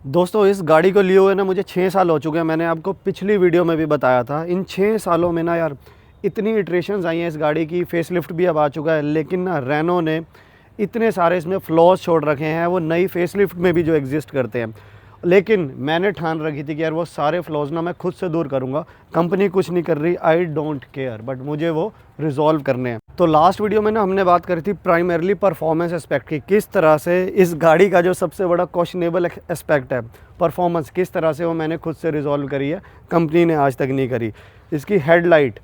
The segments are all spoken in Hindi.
दोस्तों इस गाड़ी को लिए हुए ना मुझे 6 साल हो चुके हैं। मैंने आपको पिछली वीडियो में भी बताया था। इन 6 सालों में ना यार इतनी इटरेशंस आई हैं इस गाड़ी की। फेसलिफ्ट भी अब आ चुका है, लेकिन ना रेनो ने इतने सारे इसमें फ्लॉज छोड़ रखे हैं वो नई फेसलिफ्ट में भी जो एग्जिस्ट करते हैं। लेकिन मैंने ठान रखी थी कि यार वो सारे फ्लॉज ना मैं खुद से दूर करूँगा। कंपनी कुछ नहीं कर रही, आई डोंट केयर, बट मुझे वो रिजॉल्व करने हैं। तो लास्ट वीडियो में ना हमने बात करी थी प्राइमरली परफॉर्मेंस एस्पेक्ट की, किस तरह से इस गाड़ी का जो सबसे बड़ा क्वेश्चनेबल एस्पेक्ट है परफॉर्मेंस, किस तरह से वो मैंने खुद से रिजॉल्व करी है, कंपनी ने आज तक नहीं करी। इसकी हेडलाइट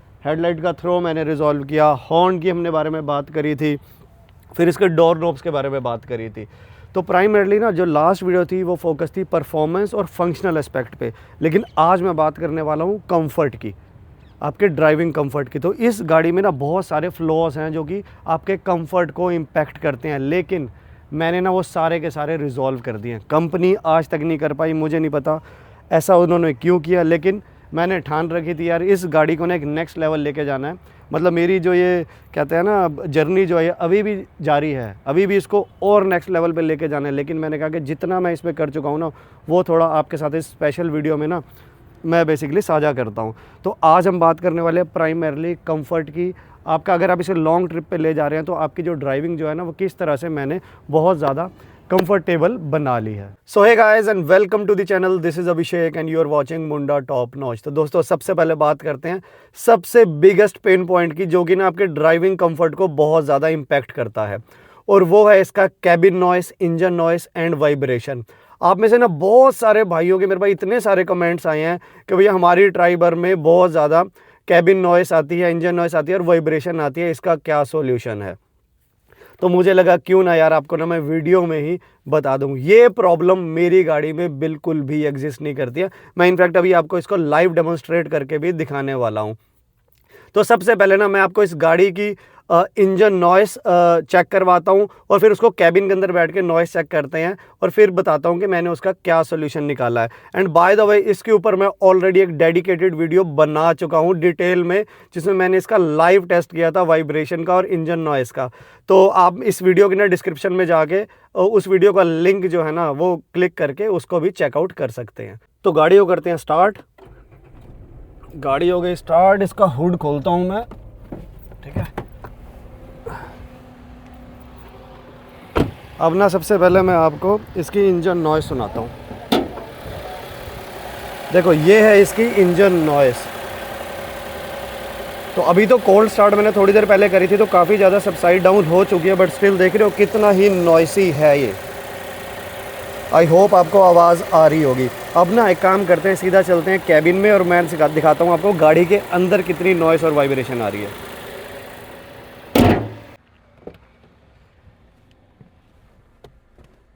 का थ्रो मैंने रिजॉल्व किया, हॉर्न की हमने बारे में बात करी थी, फिर इसके डोर नोब्स के बारे में बात करी थी। तो प्राइमरली ना जो लास्ट वीडियो थी वो फोकस थी परफॉर्मेंस और फंक्शनल एस्पेक्ट पे, लेकिन आज मैं बात करने वाला हूँ कंफर्ट की, आपके ड्राइविंग कंफर्ट की। तो इस गाड़ी में ना बहुत सारे फ्लॉज हैं जो कि आपके कंफर्ट को इम्पैक्ट करते हैं, लेकिन मैंने ना वो सारे के सारे रिजॉल्व कर दिए हैं। कंपनी आज तक नहीं कर पाई, मुझे नहीं पता ऐसा उन्होंने क्यों किया, लेकिन मैंने ठान रखी थी यार इस गाड़ी को ना एक नेक्स्ट लेवल लेके जाना है। मतलब मेरी जो ये कहते हैं ना जर्नी जो है अभी भी जारी है, अभी भी इसको और नेक्स्ट लेवल पे लेके जाना है। लेकिन मैंने कहा कि जितना मैं इसमें कर चुका हूँ ना वो थोड़ा आपके साथ इस स्पेशल वीडियो में ना मैं बेसिकली साझा करता हूँ। तो आज हम बात करने वाले हैं प्राइमरली कंफर्ट की। आपका अगर आप इसे लॉन्ग ट्रिप पे ले जा रहे हैं तो आपकी जो ड्राइविंग जो है ना वो किस तरह से मैंने बहुत ज़्यादा कंफर्टेबल बना ली है। So hey guys and welcome to the channel, this is Abhishek and you are watching Munda top notch. तो दोस्तों सबसे पहले बात करते हैं सबसे बिगेस्ट पेन पॉइंट की, जो कि ना आपके ड्राइविंग कंफर्ट को बहुत ज़्यादा इम्पैक्ट करता है, और वो है इसका cabin noise, engine noise and vibration. आप में से ना बहुत सारे भाइयों के मेरे पास इतने सारे कमेंट्स आए हैं कि भैया हमारी ट्राइबर में बहुत ज़्यादा कैबिन नॉइस आती है, इंजन नॉइस आती है और वाइब्रेशन आती है, इसका क्या सॉल्यूशन है। तो मुझे लगा क्यों ना यार आपको ना मैं वीडियो में ही बता दूं। ये प्रॉब्लम मेरी गाड़ी में बिल्कुल भी एग्जिस्ट नहीं करती है। मैं इनफैक्ट अभी आपको इसको लाइव डेमोन्स्ट्रेट करके भी दिखाने वाला हूं। तो सबसे पहले ना मैं आपको इस गाड़ी की इंजन नॉइस चेक करवाता हूँ, और फिर उसको कैबिन के अंदर बैठ के नॉइस चेक करते हैं, और फिर बताता हूँ कि मैंने उसका क्या सोल्यूशन निकाला है। एंड बाय द वे इसके ऊपर मैं ऑलरेडी एक डेडिकेटेड वीडियो बना चुका हूँ डिटेल में, जिसमें मैंने इसका लाइव टेस्ट किया था वाइब्रेशन का और इंजन नॉइस का। तो आप इस वीडियो के ना डिस्क्रिप्शन में जाके उस वीडियो का लिंक जो है ना वो क्लिक करके उसको भी चेकआउट कर सकते हैं। तो गाड़ी को करते हैं स्टार्ट। गाड़ी हो गई स्टार्ट, इसका हुड खोलता हूँ मैं, ठीक है। अब ना सबसे पहले मैं आपको इसकी इंजन नॉइस सुनाता हूँ। देखो ये है इसकी इंजन नॉइस। तो अभी तो कोल्ड स्टार्ट मैंने थोड़ी देर पहले करी थी तो काफ़ी ज़्यादा सबसाइड डाउन हो चुकी है, बट स्टिल देख रहे हो कितना ही नॉइसी है ये। आई होप आपको आवाज़ आ रही होगी। अब ना एक काम करते हैं, सीधा चलते हैं कैबिन में और मैं दिखाता हूँ आपको गाड़ी के अंदर कितनी नॉइस और वाइब्रेशन आ रही है।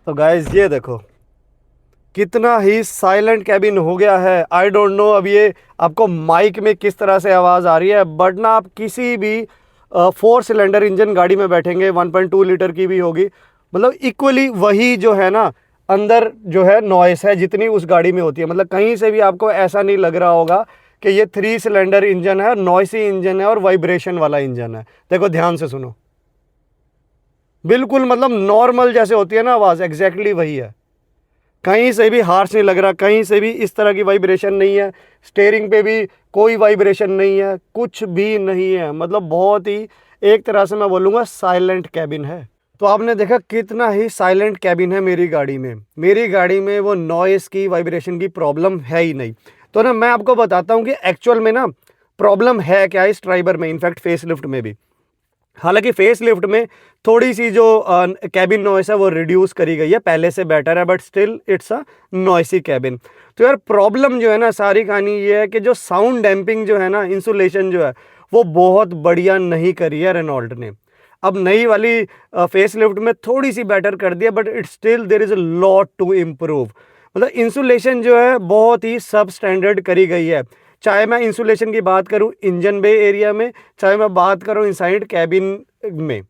तो गाइस ये देखो कितना ही साइलेंट कैबिन हो गया है। आई डोंट नो अब ये आपको माइक में किस तरह से आवाज़ आ रही है, बट ना आप किसी भी 4 सिलेंडर इंजन गाड़ी में बैठेंगे, 1.2 लीटर की भी होगी, मतलब इक्वली वही जो है ना अंदर जो है नॉइस है जितनी उस गाड़ी में होती है। मतलब कहीं से भी आपको ऐसा नहीं लग रहा होगा कि ये 3 सिलेंडर इंजन है, नॉइसी इंजन है और वाइब्रेशन वाला इंजन है। देखो ध्यान से सुनो, बिल्कुल मतलब नॉर्मल जैसे होती है ना आवाज़, एग्जैक्टली वही है। कहीं से भी हार्श नहीं लग रहा, कहीं से भी इस तरह की वाइब्रेशन नहीं है, स्टीयरिंग पे भी कोई वाइब्रेशन नहीं है, कुछ भी नहीं है। मतलब बहुत ही एक तरह से मैं बोलूँगा साइलेंट कैबिन है। तो आपने देखा कितना ही साइलेंट कैबिन है मेरी गाड़ी में। मेरी गाड़ी में वो नॉइस की, वाइब्रेशन की प्रॉब्लम है ही नहीं। तो ना मैं आपको बताता हूँ कि एक्चुअल में ना प्रॉब्लम है क्या इस ट्राइबर में, इनफैक्ट फेसलिफ्ट में भी। हालांकि फेस लिफ्ट में थोड़ी सी जो कैबिन नॉइस है वो रिड्यूस करी गई है, पहले से बेटर है, but still it's a noisy cabin. तो यार प्रॉब्लम जो है ना सारी कहानी ये है कि जो साउंड डैम्पिंग जो है ना, इंसुलेशन जो है वो बहुत बढ़िया नहीं करी है रेनॉल्ट ने। अब नई वाली फेस लिफ्ट में थोड़ी सी बेटर कर दिया, but it still there is a lot to improve. मतलब इंसुलेशन जो है बहुत ही सब स्टैंडर्ड करी गई है, चाहे मैं इंसुलेशन की बात करूं इंजन बे एरिया में, चाहे मैं बात करूं इनसाइड कैबिन में।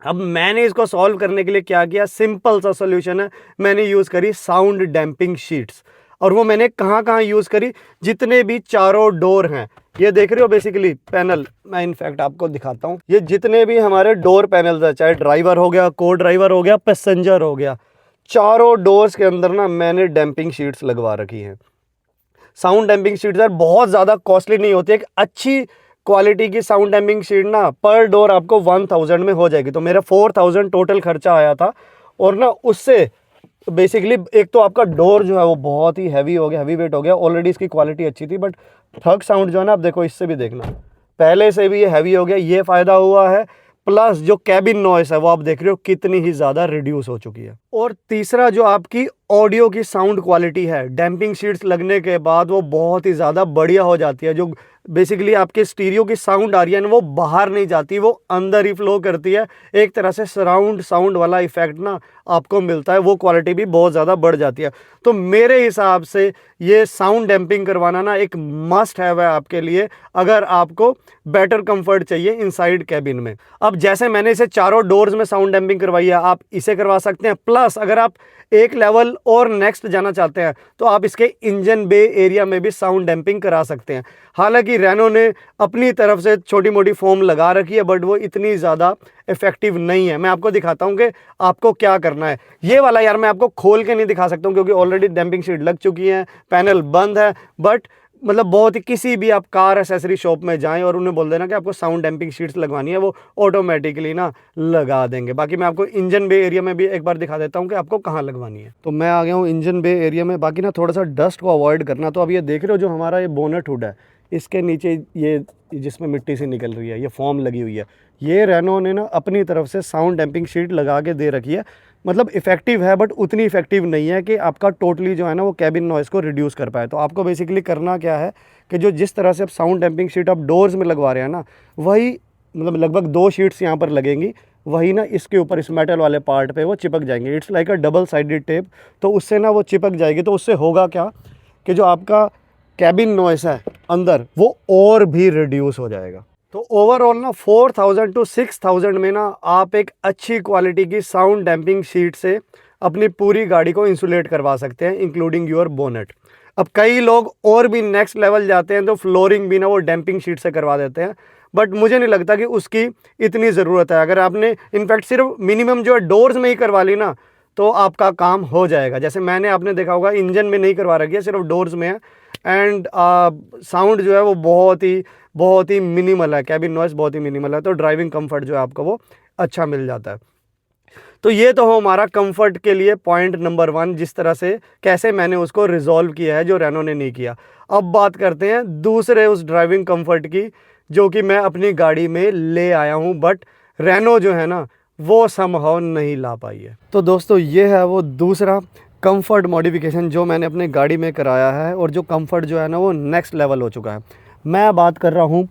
अब मैंने इसको सॉल्व करने के लिए क्या किया, सिंपल सा सॉल्यूशन है, मैंने यूज़ करी साउंड डैम्पिंग शीट्स। और वो मैंने कहाँ कहाँ यूज़ करी, जितने भी चारों डोर हैं, ये देख रहे हो बेसिकली पैनल, मैं इनफैक्ट आपको दिखाता हूँ। ये जितने भी हमारे डोर पैनल्स हैं, चाहे ड्राइवर हो गया, को ड्राइवर हो गया, पैसेंजर हो गया, चारों डोर्स के अंदर ना मैंने डैम्पिंग शीट्स लगवा रखी हैं। साउंड डैम्पिंग शीट्स यार बहुत ज़्यादा कॉस्टली नहीं होती है। एक अच्छी क्वालिटी की साउंड डैम्पिंग शीट ना पर डोर आपको 1000 में हो जाएगी। तो मेरा 4000 टोटल खर्चा आया था। और ना उससे बेसिकली एक तो आपका डोर जो है वो बहुत ही हैवी हो गया, हैवी वेट हो गया। ऑलरेडी इसकी क्वालिटी अच्छी थी, बट थग साउंड जो है ना, आप देखो इससे भी देखना, पहले से भी ये हैवी हो गया, ये फ़ायदा हुआ है। प्लस जो कैबिन नॉइस है वो आप देख रहे हो कितनी ही ज़्यादा रिड्यूस हो चुकी है। और तीसरा जो आपकी ऑडियो की साउंड क्वालिटी है, डैम्पिंग शीट्स लगने के बाद वो बहुत ही ज़्यादा बढ़िया हो जाती है। जो बेसिकली आपके स्टीरियो की साउंड आ रही है ना, वो बाहर नहीं जाती, वो अंदर ही फ्लो करती है। एक तरह से सराउंड साउंड वाला इफेक्ट ना आपको मिलता है, वो क्वालिटी भी बहुत ज़्यादा बढ़ जाती है। तो मेरे हिसाब से ये साउंड डैम्पिंग करवाना ना एक मस्ट हैव है आपके लिए, अगर आपको बेटर कंफर्ट चाहिए इनसाइड कैबिन में। अब जैसे मैंने इसे चारों डोर्स में साउंड डैम्पिंग करवाई है, आप इसे करवा सकते हैं। प्लस अगर आप एक लेवल और नेक्स्ट जाना चाहते हैं तो आप इसके इंजन बे एरिया में भी साउंड डैम्पिंग करा सकते हैं। हालांकि रेनो ने अपनी तरफ से छोटी मोटी फोम लगा रखी है, बट वो इतनी ज़्यादा इफेक्टिव नहीं है। मैं आपको दिखाता हूं कि आपको क्या करना है। ये वाला यार मैं आपको खोल के नहीं दिखा सकता हूं क्योंकि ऑलरेडी डैम्पिंग शीट लग चुकी है, पैनल बंद है। बट मतलब बहुत ही, किसी भी आप कार एसेसरी शॉप में जाएं और उन्हें बोल देना कि आपको साउंड डैम्पिंग शीट्स लगवानी है, वो ऑटोमेटिकली ना लगा देंगे। बाकी मैं आपको इंजन बे एरिया में भी एक बार दिखा देता हूं कि आपको कहाँ लगवानी है। तो मैं आ गया हूं इंजन बे एरिया में। बाकी ना थोड़ा सा डस्ट को अवॉइड करना। तो अब ये देख रहे हो जो हमारा ये बोनट हुड है, इसके नीचे ये जिसमें मिट्टी सी निकल रही है, ये फॉर्म लगी हुई है, ये रेनो ने ना अपनी तरफ से साउंड डैम्पिंग शीट लगा के दे रखी है। मतलब इफेक्टिव है, बट उतनी इफेक्टिव नहीं है कि आपका टोटली जो है ना वो कैबिन नॉइस को रिड्यूस कर पाए। तो आपको बेसिकली करना क्या है कि जो जिस तरह से आप साउंड डैम्पिंग शीट आप डोर्स में लगवा रहे हैं ना, वही मतलब लगभग 2 शीट्स यहाँ पर लगेंगी, वही ना इसके ऊपर इस मेटल वाले पार्ट पे वो चिपक जाएंगे। It's like a double sided tape. तो उससे ना वो चिपक जाएगी। तो उससे होगा क्या कि जो आपका कैबिन नॉइस है अंदर, वो और भी रिड्यूस हो जाएगा। तो ओवरऑल ना 4000 to 6000 में ना आप एक अच्छी क्वालिटी की साउंड डैम्पिंग शीट से अपनी पूरी गाड़ी को इंसुलेट करवा सकते हैं, इंक्लूडिंग योर बोनेट। अब कई लोग और भी नेक्स्ट लेवल जाते हैं तो फ्लोरिंग भी ना वो डैम्पिंग शीट से करवा देते हैं, बट मुझे नहीं लगता कि उसकी इतनी ज़रूरत है। अगर आपने इनफैक्ट सिर्फ मिनिमम जो है डोर्स में ही करवा ली ना, तो आपका काम हो जाएगा। जैसे मैंने, आपने देखा होगा इंजन में नहीं करवा रखी है, सिर्फ डोर्स में है। एंड साउंड जो है वो बहुत ही मिनिमल है, कैबिन नॉइस बहुत ही मिनिमल है। तो ड्राइविंग कंफर्ट जो है आपको वो अच्छा मिल जाता है। तो ये तो हो हमारा कंफर्ट के लिए पॉइंट नंबर 1, जिस तरह से कैसे मैंने उसको रिजॉल्व किया है जो रेनो ने नहीं किया। अब बात करते हैं दूसरे उस ड्राइविंग कंफर्ट की जो कि मैं अपनी गाड़ी में ले आया हूँ, बट रेनो जो है ना वो समहाउ नहीं ला पाई है। तो दोस्तों ये है वो दूसरा कंफर्ट मॉडिफिकेशन जो मैंने अपने गाड़ी में कराया है, और जो कंफर्ट जो है ना वो नेक्स्ट लेवल हो चुका है। मैं बात कर रहा हूँ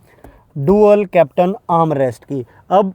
डुअल कैप्टन आर्म रेस्ट की। अब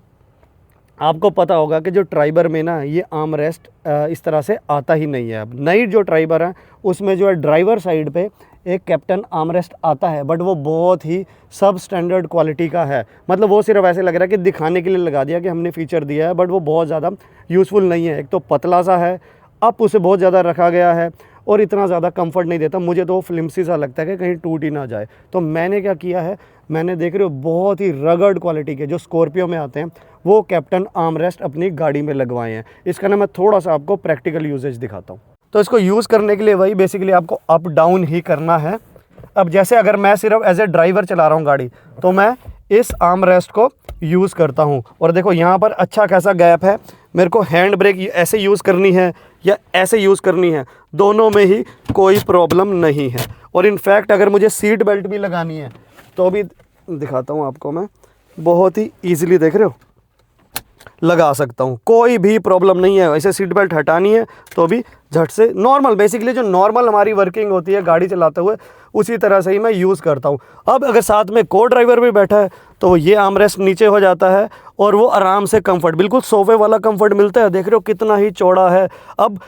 आपको पता होगा कि जो ट्राइबर में ना ये आर्म रेस्ट इस तरह से आता ही नहीं है। अब नई जो ट्राइबर है उसमें जो है ड्राइवर साइड पे एक कैप्टन आर्म रेस्ट आता है, बट वो बहुत ही सब स्टैंडर्ड क्वालिटी का है। मतलब वो सिर्फ ऐसे लग रहा है कि दिखाने के लिए लगा दिया कि हमने फीचर दिया है, बट वो बहुत ज़्यादा यूज़फुल नहीं है। एक तो पतला सा है, अप उसे बहुत ज़्यादा रखा गया है, और इतना ज़्यादा कंफर्ट नहीं देता। मुझे तो फ्लिम्सी सा लगता है कि कहीं टूट ही ना जाए। तो मैंने क्या किया है, मैंने देख रहे हो बहुत ही रगड़ क्वालिटी के जो स्कॉर्पियो में आते हैं वो कैप्टन आर्म रेस्ट अपनी गाड़ी में लगवाए हैं। इसका ना मैं थोड़ा सा आपको प्रैक्टिकल यूजेज दिखाता हूँ। तो इसको यूज़ करने के लिए वही बेसिकली आपको अप डाउन ही करना है। अब जैसे अगर मैं सिर्फ एज ए ड्राइवर चला रहा हूँ गाड़ी, तो मैं इस आर्म रेस्ट को यूज़ करता हूँ। और देखो यहाँ पर अच्छा खासा गैप है। मेरे को हैंड ब्रेक ऐसे यूज़ करनी है या ऐसे यूज़ करनी है, दोनों में ही कोई प्रॉब्लम नहीं है। और इनफैक्ट अगर मुझे सीट बेल्ट भी लगानी है तो भी दिखाता हूँ आपको मैं, बहुत ही ईजिली देख रहे हो लगा सकता हूँ, कोई भी प्रॉब्लम नहीं है। ऐसे सीट बेल्ट हटानी है तो भी झट से नॉर्मल, बेसिकली जो नॉर्मल हमारी वर्किंग होती है गाड़ी चलाते हुए उसी तरह से ही मैं यूज़ करता हूँ। अब अगर साथ में को ड्राइवर भी बैठा है तो ये आर्म रेस्ट नीचे हो जाता है और वो आराम से कंफर्ट, बिल्कुल सोफे वाला कंफर्ट मिलता है। देख रहे हो कितना ही चौड़ा है। अब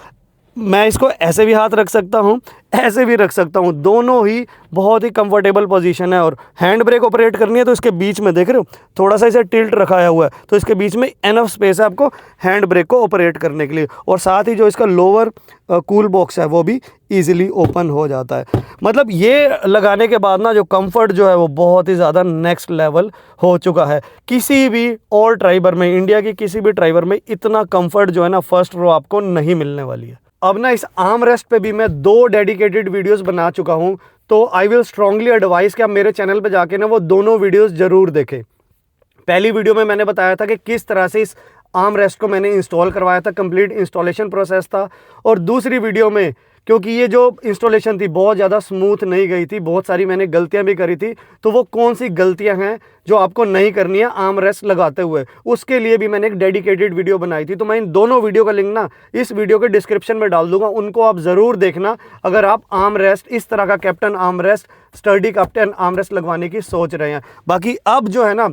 मैं इसको ऐसे भी हाथ रख सकता हूँ, ऐसे भी रख सकता हूँ, दोनों ही बहुत ही कंफर्टेबल पोजीशन है। और हैंड ब्रेक ऑपरेट करनी है तो इसके बीच में देख रहे हो थोड़ा सा इसे टिल्ट रखाया हुआ है, तो इसके बीच में एनफ स्पेस है आपको हैंड ब्रेक को ऑपरेट करने के लिए। और साथ ही जो इसका लोअर कूल बॉक्स है वो भी ईजिली ओपन हो जाता है। मतलब ये लगाने के बाद ना जो कंफर्ट जो है वो बहुत ही ज़्यादा नेक्स्ट लेवल हो चुका है। किसी भी और ड्राइवर में, इंडिया की किसी भी ड्राइवर में इतना कंफर्ट जो है ना फर्स्ट रो आपको नहीं मिलने वाली है। अब ना इस आर्म रेस्ट पे भी मैं 2 डेडिकेटेड वीडियोस बना चुका हूँ, तो आई विल स्ट्रांगली एडवाइस कि आप मेरे चैनल पे जाके ना वो दोनों वीडियोस ज़रूर देखें। पहली वीडियो में मैंने बताया था कि किस तरह से इस आर्म रेस्ट को मैंने इंस्टॉल करवाया था, कंप्लीट इंस्टॉलेशन प्रोसेस था। और दूसरी वीडियो में, क्योंकि ये जो इंस्टॉलेशन थी बहुत ज़्यादा स्मूथ नहीं गई थी, बहुत सारी मैंने गलतियां भी करी थी, तो वो कौन सी गलतियां हैं जो आपको नहीं करनी है आर्म रेस्ट लगाते हुए, उसके लिए भी मैंने एक डेडिकेटेड वीडियो बनाई थी। तो मैं इन दोनों वीडियो का लिंक ना इस वीडियो के डिस्क्रिप्शन में डाल दूंगा, उनको आप ज़रूर देखना अगर आप आर्म रेस्ट, इस तरह का captain arm rest, sturdy captain arm rest लगवाने की सोच रहे हैं। बाकी अब जो है ना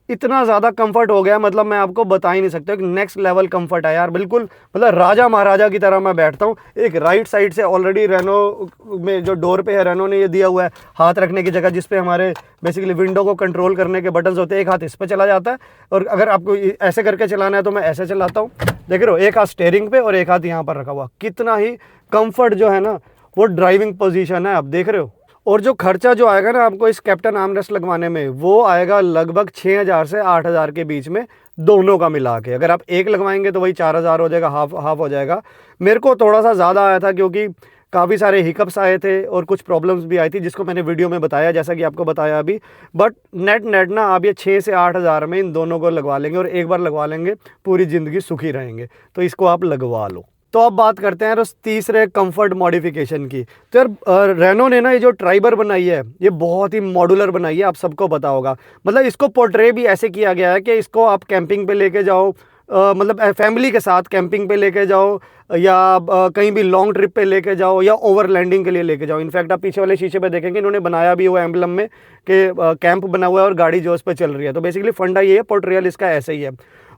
इतना ज़्यादा कंफर्ट हो गया, मतलब मैं आपको बता ही नहीं सकता, एक नेक्स्ट लेवल कंफर्ट है यार, बिल्कुल मतलब राजा महाराजा की तरह मैं बैठता हूँ। एक राइट साइड से ऑलरेडी रेनो में जो डोर पे है, रेनो ने ये दिया हुआ है हाथ रखने की जगह, जिस पे हमारे बेसिकली विंडो को कंट्रोल करने के बटन्स होते हैं। एक हाथ इस पे चला जाता है, और अगर आपको ऐसे करके चलाना है तो मैं ऐसे चलाता हूँ, देख रहे हो, एक हाथ स्टेयरिंग पे और एक हाथ यहाँ पर रखा हुआ। कितना ही कम्फर्ट जो है ना वो ड्राइविंग पोजीशन है, आप देख रहे हो। और जो खर्चा जो आएगा ना आपको इस कैप्टन आर्म रेस्ट लगवाने में, वो आएगा लगभग 6,000 से 8,000 के बीच में, दोनों का मिला के। अगर आप एक लगवाएंगे तो वही 4,000 हो जाएगा, हाफ हो जाएगा। मेरे को थोड़ा सा ज़्यादा आया था क्योंकि काफ़ी सारे हिकअप्स आए थे और कुछ प्रॉब्लम्स भी आई थी, जिसको मैंने वीडियो में बताया, जैसा कि आपको बताया अभी। बट नेट ना आप ये 6 से 8,000 में इन दोनों को लगवा लेंगे, और एक बार लगवा लेंगे पूरी ज़िंदगी सुखी रहेंगे। तो इसको आप लगवा लो। तो अब बात करते हैं उस तीसरे कंफर्ट मॉडिफिकेशन की। तो यार रेनो ने ना ये जो ट्राइबर बनाई है, ये बहुत ही मॉड्यूलर बनाई है, आप सबको पता होगा। मतलब इसको पोर्ट्रे भी ऐसे किया गया है कि इसको आप कैंपिंग पे लेके जाओ, मतलब फैमिली के साथ कैंपिंग पे लेके जाओ, या कहीं भी लॉन्ग ट्रिप पे लेके जाओ, या ओवरलैंडिंग के लिए लेके जाओ। इनफैक्ट आप पीछे वाले शीशे पे देखेंगे इन्होंने बनाया भी हुआ एम्बलम में कि कैंप बना हुआ है और गाड़ी जो उस पर चल रही है। तो बेसिकली फंडा ये है, पोर्ट्रियल इसका ऐसे ही है।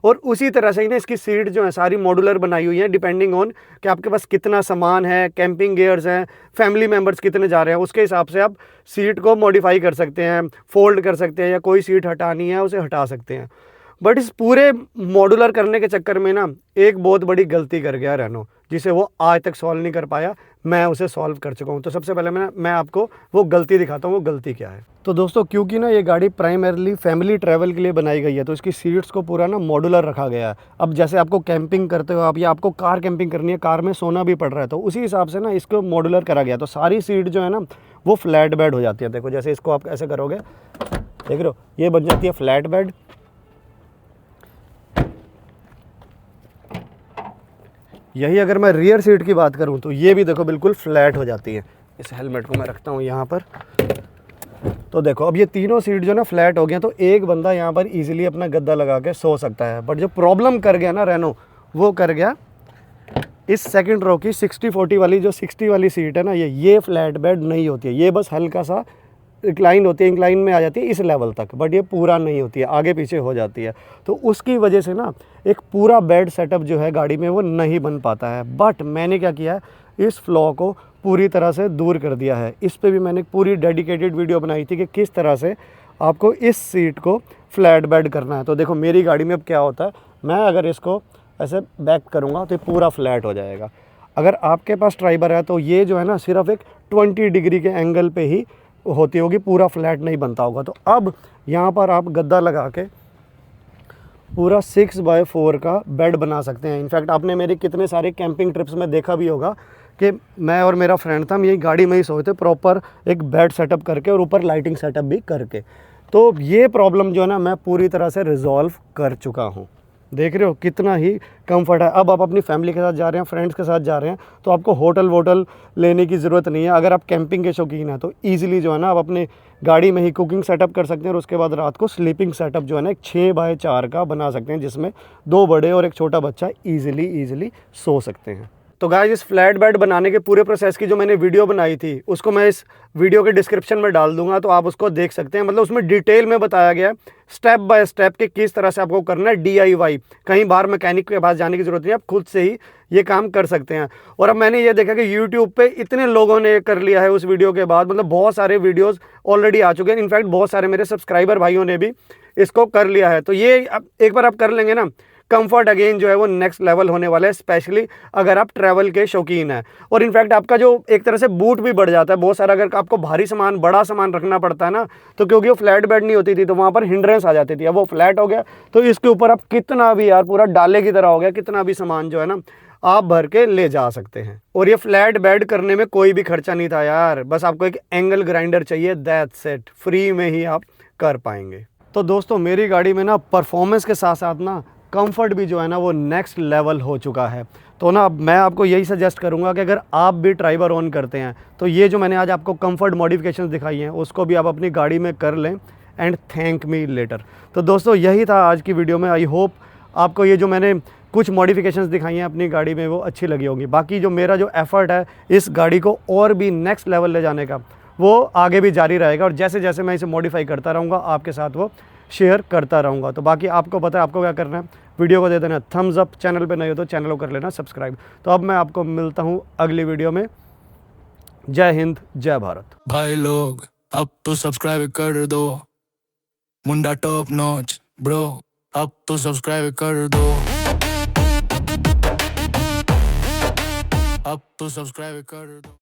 और उसी तरह से ही ना इसकी सीट जो है सारी मॉड्यूलर बनाई हुई है, डिपेंडिंग ऑन कि आपके पास कितना सामान है, कैंपिंग गियर्स हैं, फैमिली मेम्बर्स कितने जा रहे हैं, उसके हिसाब से आप सीट को मॉडिफाई कर सकते हैं, फोल्ड कर सकते हैं, या कोई सीट हटानी है उसे हटा सकते हैं। बट इस पूरे मॉड्यूलर करने के चक्कर में ना एक बहुत बड़ी गलती कर गया रेनो, जिसे वो आज तक सॉल्व नहीं कर पाया। मैं उसे सॉल्व कर चुका हूँ। तो सबसे पहले मैं आपको वो गलती दिखाता हूँ, वो गलती क्या है। तो दोस्तों, क्योंकि ना ये गाड़ी प्राइमरली फैमिली ट्रैवल के लिए बनाई गई है, तो इसकी सीट्स को पूरा ना मॉड्यूलर रखा गया है। अब जैसे आपको कैंपिंग करते हो आप, या आपको कार कैंपिंग करनी है, कार में सोना भी पड़ रहा है, तो उसी हिसाब से ना इसको मॉड्यूलर करा गया। तो सारी सीट जो है ना वो फ्लैट बेड हो जाती है। देखो जैसे इसको आप ऐसे करोगे, देख रहे हो, ये बन जाती है फ्लैट बेड। यही अगर मैं रियर सीट की बात करूं तो ये भी देखो बिल्कुल फ्लैट हो जाती है। इस हेलमेट को मैं रखता हूं यहाँ पर, तो देखो अब ये तीनों सीट जो ना फ्लैट हो गया, तो एक बंदा यहाँ पर इजीली अपना गद्दा लगा के सो सकता है। बट जो प्रॉब्लम कर गया ना रेनो, वो कर गया इस सेकंड रो की 60-40 वाली, जो 60 वाली सीट है ना, ये फ्लैट बेड नहीं होती है। ये बस हल्का सा इंक्लाइन होती है, इंक्लाइन में आ जाती है इस लेवल तक, बट ये पूरा नहीं होती है, आगे पीछे हो जाती है। तो उसकी वजह से ना एक पूरा बेड सेटअप जो है गाड़ी में वो नहीं बन पाता है। बट मैंने क्या किया है, इस फ्लॉ को पूरी तरह से दूर कर दिया है। इस पे भी मैंने पूरी डेडिकेटेड वीडियो बनाई थी कि किस तरह से आपको इस सीट को फ्लैट बेड करना है। तो देखो मेरी गाड़ी में अब क्या होता है, मैं अगर इसको ऐसे बैक करूँगा तो ये पूरा फ्लैट हो जाएगा। अगर आपके पास ट्राइबर है तो ये जो है ना सिर्फ एक 20 डिग्री के एंगल पे ही होती होगी, पूरा फ्लैट नहीं बनता होगा। तो अब यहाँ पर आप गद्दा लगा के पूरा 6x4 का बेड बना सकते हैं। इनफैक्ट आपने मेरे कितने सारे कैंपिंग ट्रिप्स में देखा भी होगा कि मैं और मेरा फ्रेंड था, हम यही गाड़ी में ही सोए थे, प्रॉपर एक बेड सेटअप करके और ऊपर लाइटिंग सेटअप भी करके। तो ये प्रॉब्लम जो है ना मैं पूरी तरह से रिजॉल्व कर चुका हूँ। देख रहे हो कितना ही कंफर्ट है। अब आप अपनी फैमिली के साथ जा रहे हैं, फ्रेंड्स के साथ जा रहे हैं, तो आपको होटल वोटल लेने की ज़रूरत नहीं है। अगर आप कैंपिंग के शौकीन हैं तो ईजिली जो है ना आप अपने गाड़ी में ही कुकिंग सेटअप कर सकते हैं, और उसके बाद रात को स्लीपिंग सेटअप जो है ना एक 6x4 का बना सकते हैं, जिसमें 2 बड़े और एक छोटा बच्चा ईजिली सो सकते हैं। तो गाइस, इस फ्लैट बेड बनाने के पूरे प्रोसेस की जो मैंने वीडियो बनाई थी, उसको मैं इस वीडियो के डिस्क्रिप्शन में डाल दूंगा, तो आप उसको देख सकते हैं। मतलब उसमें डिटेल में बताया गया है स्टेप बाय स्टेप कि किस तरह से आपको करना है DIY। कहीं बाहर मैकेनिक के पास जाने की ज़रूरत नहीं है, आप खुद से ही ये काम कर सकते हैं। और अब मैंने ये देखा कि यूट्यूब पे इतने लोगों ने कर लिया है उस वीडियो के बाद, मतलब बहुत सारे वीडियोज़ ऑलरेडी आ चुके हैं। इनफैक्ट बहुत सारे मेरे सब्सक्राइबर भाइयों ने भी इसको कर लिया है। तो ये अब एक बार आप कर लेंगे ना, कंफर्ट अगेन जो है वो नेक्स्ट लेवल होने वाला है, स्पेशली अगर आप ट्रैवल के शौकीन हैं। और इनफैक्ट आपका जो एक तरह से बूट भी बढ़ जाता है बहुत सारा। अगर आपको भारी सामान, बड़ा सामान रखना पड़ता है ना, तो क्योंकि वो फ्लैट बेड नहीं होती थी तो वहाँ पर हिंड्रेंस आ जाती थी। अब वो फ्लैट हो गया तो इसके ऊपर आप कितना भी, यार पूरा डाले की तरह हो गया, कितना भी सामान जो है ना आप भर के ले जा सकते हैं। और ये फ्लैट बेड करने में कोई भी खर्चा नहीं था यार, बस आपको एक एंगल ग्राइंडर चाहिए, दैट्स इट, फ्री में ही आप कर पाएंगे। तो दोस्तों मेरी गाड़ी में ना परफॉर्मेंस के साथ साथ ना कंफर्ट भी जो है ना वो नेक्स्ट लेवल हो चुका है। तो ना मैं आपको यही सजेस्ट करूंगा कि अगर आप भी ट्राइबर ऑन करते हैं तो ये जो मैंने आज आपको कंफर्ट मॉडिफिकेशंस दिखाई हैं उसको भी आप अपनी गाड़ी में कर लें एंड थैंक मी लेटर। तो दोस्तों यही था आज की वीडियो में। आई होप आपको ये जो मैंने कुछ मॉडिफिकेशंस दिखाई हैं अपनी गाड़ी में वो अच्छी लगी होंगी। बाकी जो मेरा जो एफर्ट है इस गाड़ी को और भी नेक्स्ट लेवल ले जाने का वो आगे भी जारी रहेगा, और जैसे जैसे मैं इसे मॉडिफाई करता रहूँगा आपके साथ वो शेयर करता रहूँगा। तो बाकी आपको पता है आपको क्या करना है, वीडियो को दे देना थम्स अप, चैनल पे नहीं हो तो चैनल को कर लेना सब्सक्राइब। तो अब मैं आपको मिलता हूँ अगली वीडियो में। जय हिंद, जय भारत। भाई लोग अब तो सब्सक्राइब कर दो, मुंडा टॉप नॉच ब्रो, अब तो सब्सक्राइब कर दो, अब तो सब्सक्राइब कर दो।